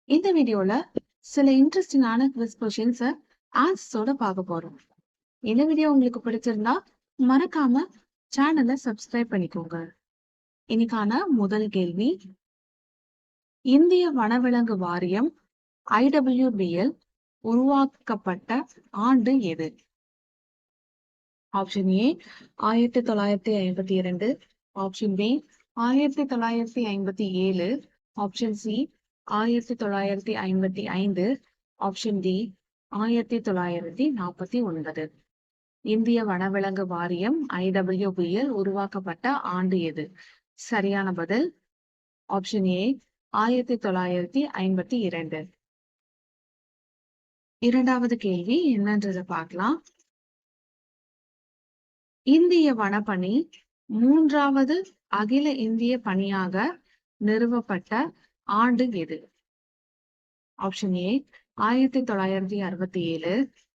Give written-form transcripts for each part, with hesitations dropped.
இந்த வீடியோல சில இன்ட்ரெஸ்டிங்கான குவிஸ் கொஸ்டின்ஸை ஆன்சர்ஸோட பார்க்க போறோம். இந்த வீடியோ உங்களுக்கு பிடிச்சிருந்தா மறக்காம சேனலை சப்ஸ்கிரைப் பண்ணிக்கோங்க. இன்னைக்கான முதல் கேள்வி, இந்திய வனவிலங்கு வாரியம் IWBL உருவாக்கப்பட்ட ஆண்டு எது? Option A 1952, option B 1957, option C 1955, option D 1949. இந்திய வனவிலங்கு வாரியம் IWBL உருவாக்கப்பட்ட ஆண்டு எது? சரியான பதில் ஆப்ஷன் ஏ 1952. இரண்டாவது கேள்வி என்னன்றதை பார்க்கலாம். இந்திய வனப்பணி 3வது அகில இந்திய பணியாக நிறுவப்பட்ட ஆண்டு எது? Option A 1967,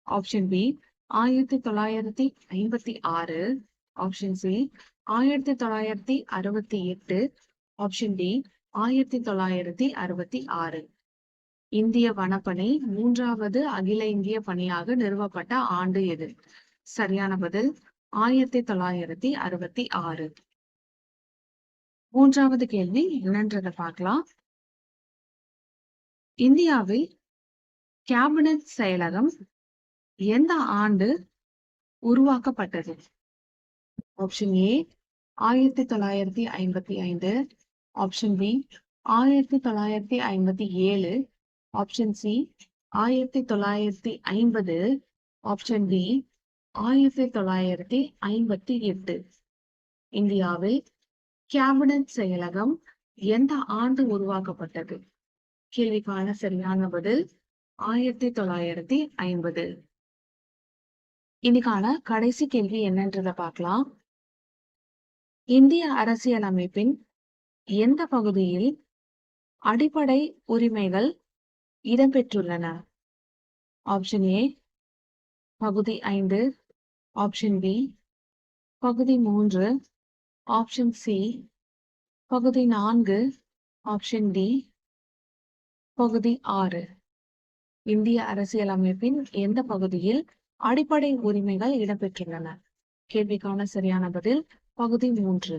option B 1956, option C 1968, option D 1966. இந்திய வனப்பணி 3வது அகில இந்திய பணியாக நிறுவப்பட்ட ஆண்டு எது? சரியான பதில் 1966. மூன்றாவது கேள்வி என்னன்றதை பார்க்கலாம். இந்தியாவில் கேபினட் செயலகம் எந்த ஆண்டு உருவாக்கப்பட்டது? Option A 1955, option B 1957, option C 1950, option D 1958. இந்தியாவில் கேபினட் செயலகம் எந்த ஆண்டு உருவாக்கப்பட்டது? கேள்விக்கான சரியான பதில் 1950. இன்னைக்கான கடைசி கேள்வி என்னன்றதை பார்க்கலாம். இந்திய அரசியலமைப்பின் எந்த பகுதியில் அடிப்படை உரிமைகள் இடம்பெற்றுள்ளன? ஆப்ஷன் ஏ பகுதி 5, ஆப்ஷன் பி பகுதி 3, ஆப்ஷன் சி பகுதி 4, ஆப்ஷன் டி பகுதி 6. இந்திய அரசியலமைப்பின் எந்த பகுதியில் அடிப்படை உரிமைகள் இடம்பெற்றுள்ளன? கேள்விக்கான சரியான பதில் பகுதி 3.